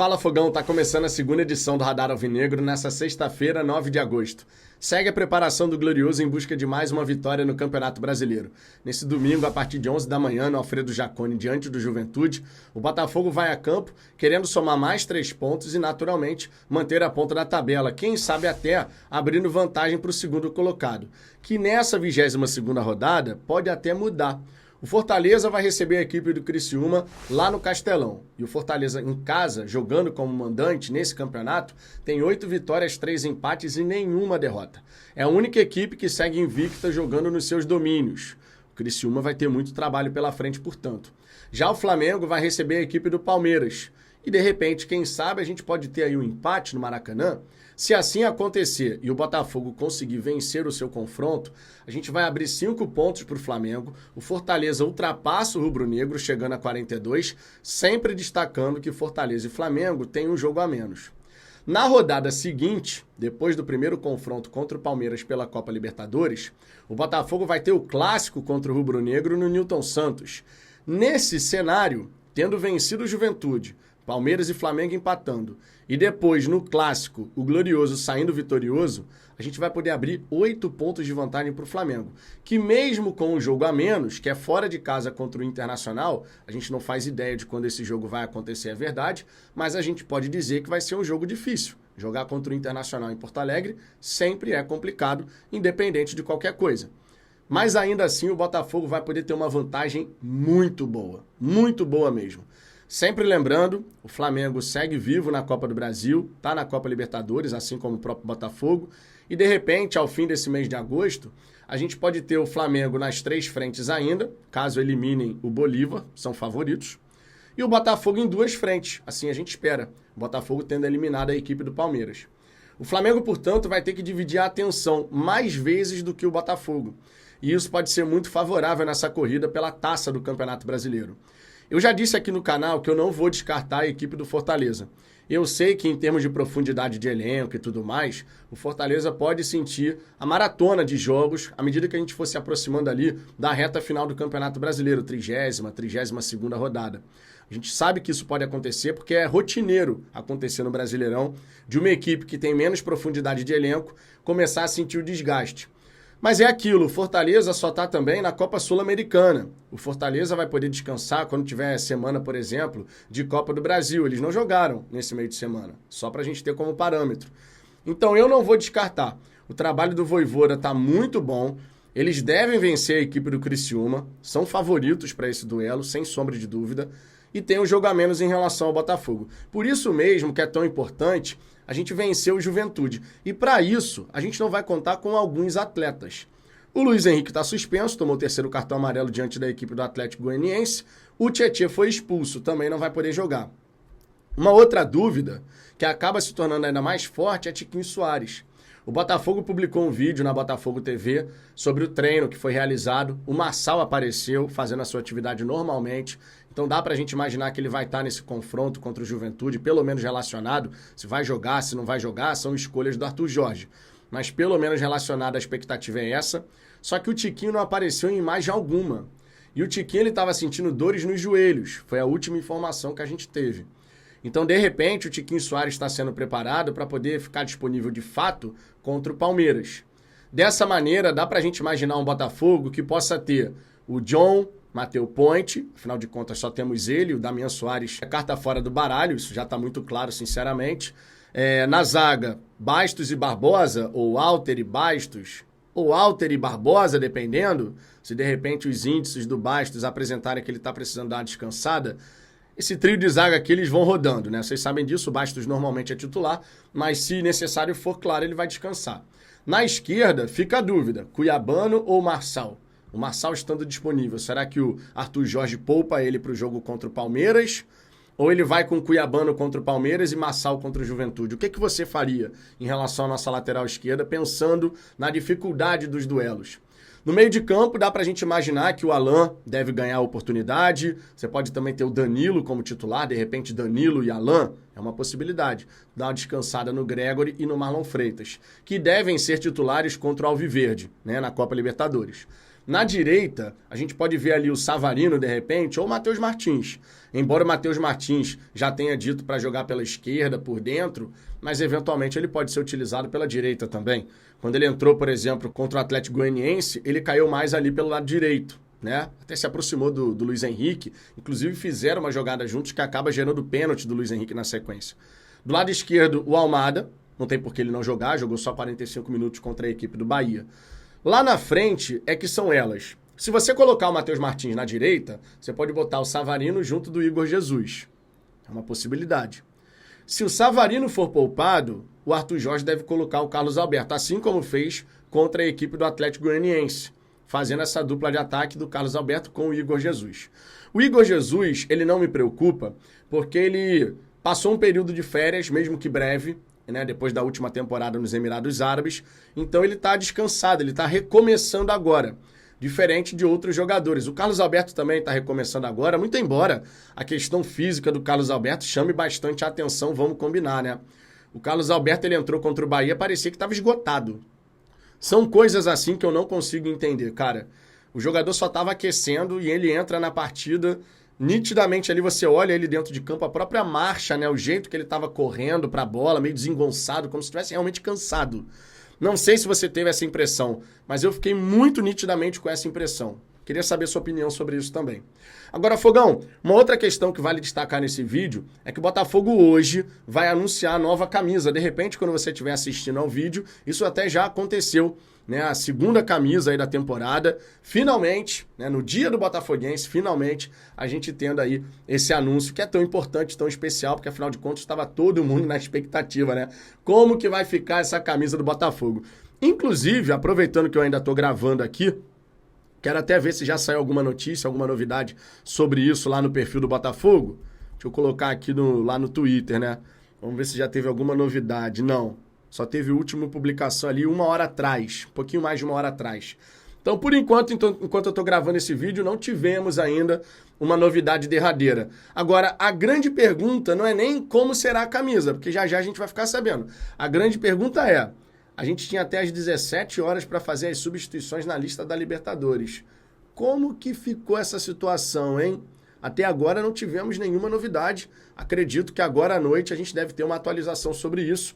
Fala Fogão, tá começando a segunda edição do Radar Alvinegro nessa sexta-feira, 9 de agosto. Segue a preparação do Glorioso em busca de mais uma vitória no Campeonato Brasileiro. Nesse domingo, a partir de 11 da manhã, no Alfredo Jaconi, diante do Juventude, o Botafogo vai a campo querendo somar mais 3 pontos e, naturalmente, manter a ponta da tabela. Quem sabe até abrindo vantagem para o segundo colocado, que nessa 22ª rodada pode até mudar. O Fortaleza vai receber a equipe do Criciúma lá no Castelão. E o Fortaleza em casa, jogando como mandante nesse campeonato, tem 8 vitórias, 3 empates e nenhuma derrota. É a única equipe que segue invicta jogando nos seus domínios. O Criciúma vai ter muito trabalho pela frente, portanto. Já o Flamengo vai receber a equipe do Palmeiras. E, de repente, quem sabe a gente pode ter aí um empate no Maracanã. Se assim acontecer e o Botafogo conseguir vencer o seu confronto, a gente vai abrir 5 pontos para o Flamengo. O Fortaleza ultrapassa o rubro-negro, chegando a 42, sempre destacando que Fortaleza e Flamengo têm um jogo a menos. Na rodada seguinte, depois do primeiro confronto contra o Palmeiras pela Copa Libertadores, o Botafogo vai ter o clássico contra o rubro-negro no Newton Santos. Nesse cenário, tendo vencido o Juventude, Palmeiras e Flamengo empatando, e depois, no Clássico, o Glorioso saindo vitorioso, a gente vai poder abrir 8 pontos de vantagem para o Flamengo, que mesmo com um jogo a menos, que é fora de casa contra o Internacional, a gente não faz ideia de quando esse jogo vai acontecer, é verdade, mas a gente pode dizer que vai ser um jogo difícil. Jogar contra o Internacional em Porto Alegre sempre é complicado, independente de qualquer coisa. Mas ainda assim, o Botafogo vai poder ter uma vantagem muito boa mesmo. Sempre lembrando, o Flamengo segue vivo na Copa do Brasil, está na Copa Libertadores, assim como o próprio Botafogo, e de repente, ao fim desse mês de agosto, a gente pode ter o Flamengo nas 3 frentes ainda, caso eliminem o Bolívar, são favoritos, e o Botafogo em 2 frentes, assim a gente espera, o Botafogo tendo eliminado a equipe do Palmeiras. O Flamengo, portanto, vai ter que dividir a atenção mais vezes do que o Botafogo, e isso pode ser muito favorável nessa corrida pela taça do Campeonato Brasileiro. Eu já disse aqui no canal que eu não vou descartar a equipe do Fortaleza. Eu sei que em termos de profundidade de elenco e tudo mais, o Fortaleza pode sentir a maratona de jogos à medida que a gente for se aproximando ali da reta final do Campeonato Brasileiro, 30ª, 32ª rodada. A gente sabe que isso pode acontecer porque é rotineiro acontecer no Brasileirão de uma equipe que tem menos profundidade de elenco começar a sentir o desgaste. Mas é aquilo, o Fortaleza só está também na Copa Sul-Americana. O Fortaleza vai poder descansar quando tiver semana, por exemplo, de Copa do Brasil. Eles não jogaram nesse meio de semana, só para a gente ter como parâmetro. Então eu não vou descartar. O trabalho do Vojvoda está muito bom. Eles devem vencer a equipe do Criciúma, são favoritos para esse duelo, sem sombra de dúvida, e tem um jogo a menos em relação ao Botafogo. Por isso mesmo que é tão importante a gente vencer o Juventude. E para isso, a gente não vai contar com alguns atletas. O Luiz Henrique está suspenso, tomou o 3º cartão amarelo diante da equipe do Atlético Goianiense. O Tietê foi expulso, também não vai poder jogar. Uma outra dúvida, que acaba se tornando ainda mais forte, é Tiquinho Soares. O Botafogo publicou um vídeo na Botafogo TV sobre o treino que foi realizado. O Marçal apareceu fazendo a sua atividade normalmente. Então dá pra gente imaginar que ele vai estar nesse confronto contra o Juventude, pelo menos relacionado. Se vai jogar, se não vai jogar, são escolhas do Arthur Jorge. Mas pelo menos relacionado, a expectativa é essa. Só que o Tiquinho não apareceu em imagem alguma. E o Tiquinho estava sentindo dores nos joelhos. Foi a última informação que a gente teve. Então, de repente, o Tiquinho Soares está sendo preparado para poder ficar disponível de fato contra o Palmeiras. Dessa maneira, dá para a gente imaginar um Botafogo que possa ter o John, Matheus Ponte, afinal de contas só temos ele, o Damian Soares é carta fora do baralho, isso já está muito claro, sinceramente. Na zaga, Bastos e Barbosa, ou Alter e Bastos, ou Alter e Barbosa, dependendo, se de repente os índices do Bastos apresentarem que ele está precisando dar uma descansada. Esse trio de zaga aqui, eles vão rodando, né? Vocês sabem disso, o Bastos normalmente é titular, mas se necessário for, claro, ele vai descansar. Na esquerda, fica a dúvida, Cuiabano ou Marçal? O Marçal estando disponível, será que o Arthur Jorge poupa ele para o jogo contra o Palmeiras? Ou ele vai com o Cuiabano contra o Palmeiras e Marçal contra o Juventude? O que você faria em relação à nossa lateral esquerda, pensando na dificuldade dos duelos? No meio de campo, dá pra gente imaginar que o Alan deve ganhar a oportunidade. Você pode também ter o Danilo como titular, de repente Danilo e Alan, é uma possibilidade. Dar uma descansada no Gregory e no Marlon Freitas, que devem ser titulares contra o Alviverde, né, na Copa Libertadores. Na direita, a gente pode ver ali o Savarino, de repente, ou o Matheus Martins. Embora o Matheus Martins já tenha dito para jogar pela esquerda, por dentro, mas eventualmente ele pode ser utilizado pela direita também. Quando ele entrou, por exemplo, contra o Atlético Goianiense, ele caiu mais ali pelo lado direito, né? Até se aproximou do Luiz Henrique. Inclusive fizeram uma jogada juntos que acaba gerando o pênalti do Luiz Henrique na sequência. Do lado esquerdo, o Almada. Não tem por que ele não jogar, jogou só 45 minutos contra a equipe do Bahia. Lá na frente é que são elas. Se você colocar o Matheus Martins na direita, você pode botar o Savarino junto do Igor Jesus. É uma possibilidade. Se o Savarino for poupado, o Arthur Jorge deve colocar o Carlos Alberto, assim como fez contra a equipe do Atlético Goianiense, fazendo essa dupla de ataque do Carlos Alberto com o Igor Jesus. O Igor Jesus, ele não me preocupa, porque ele passou um período de férias, mesmo que breve, né, depois da última temporada nos Emirados Árabes, então ele está descansado, ele está recomeçando agora, diferente de outros jogadores. O Carlos Alberto também está recomeçando agora, muito embora a questão física do Carlos Alberto chame bastante a atenção, vamos combinar, né? O Carlos Alberto, ele entrou contra o Bahia, parecia que estava esgotado. São coisas assim que eu não consigo entender, cara. O jogador só estava aquecendo e ele entra na partida. Nitidamente ali você olha ele dentro de campo, a própria marcha, né? O jeito que ele estava correndo para a bola, meio desengonçado, como se estivesse realmente cansado. Não sei se você teve essa impressão, mas eu fiquei muito nitidamente com essa impressão. Queria saber sua opinião sobre isso também. Agora, Fogão, uma outra questão que vale destacar nesse vídeo é que o Botafogo hoje vai anunciar a nova camisa. De repente, quando você estiver assistindo ao vídeo, isso até já aconteceu, né? A segunda camisa aí da temporada, finalmente, né, no dia do Botafoguense, finalmente, a gente tendo aí esse anúncio que é tão importante, tão especial, porque afinal de contas estava todo mundo na expectativa, né? Como que vai ficar essa camisa do Botafogo? Inclusive, aproveitando que eu ainda estou gravando aqui, quero até ver se já saiu alguma notícia, alguma novidade sobre isso lá no perfil do Botafogo. Deixa eu colocar aqui lá no Twitter, né? Vamos ver se já teve alguma novidade. Não, só teve a última publicação ali 1 hora atrás, um pouquinho mais de 1 hora atrás. Então, por enquanto, enquanto eu estou gravando esse vídeo, não tivemos ainda uma novidade derradeira. Agora, a grande pergunta não é nem como será a camisa, porque já já a gente vai ficar sabendo. A grande pergunta é: a gente tinha até às 17 horas para fazer as substituições na lista da Libertadores. Como que ficou essa situação, hein? Até agora não tivemos nenhuma novidade. Acredito que agora à noite a gente deve ter uma atualização sobre isso.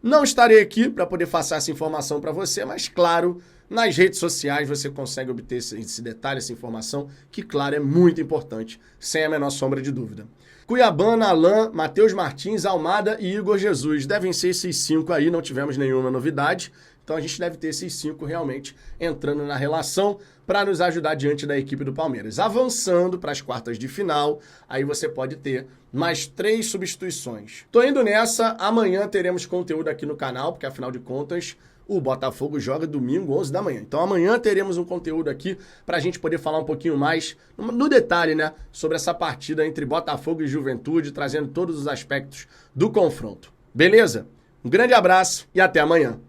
Não estarei aqui para poder passar essa informação para você, mas claro, nas redes sociais você consegue obter esse detalhe, essa informação, que claro é muito importante, sem a menor sombra de dúvida. Cuiabana, Alain, Matheus Martins, Almada e Igor Jesus. Devem ser esses 5 aí, não tivemos nenhuma novidade. Então a gente deve ter esses 5 realmente entrando na relação para nos ajudar diante da equipe do Palmeiras. Avançando para as quartas de final, aí você pode ter mais 3 substituições. Tô indo nessa, amanhã teremos conteúdo aqui no canal, porque afinal de contas o Botafogo joga domingo, 11 da manhã. Então amanhã teremos um conteúdo aqui para a gente poder falar um pouquinho mais, no detalhe, né, sobre essa partida entre Botafogo e Juventude, trazendo todos os aspectos do confronto. Beleza? Um grande abraço e até amanhã.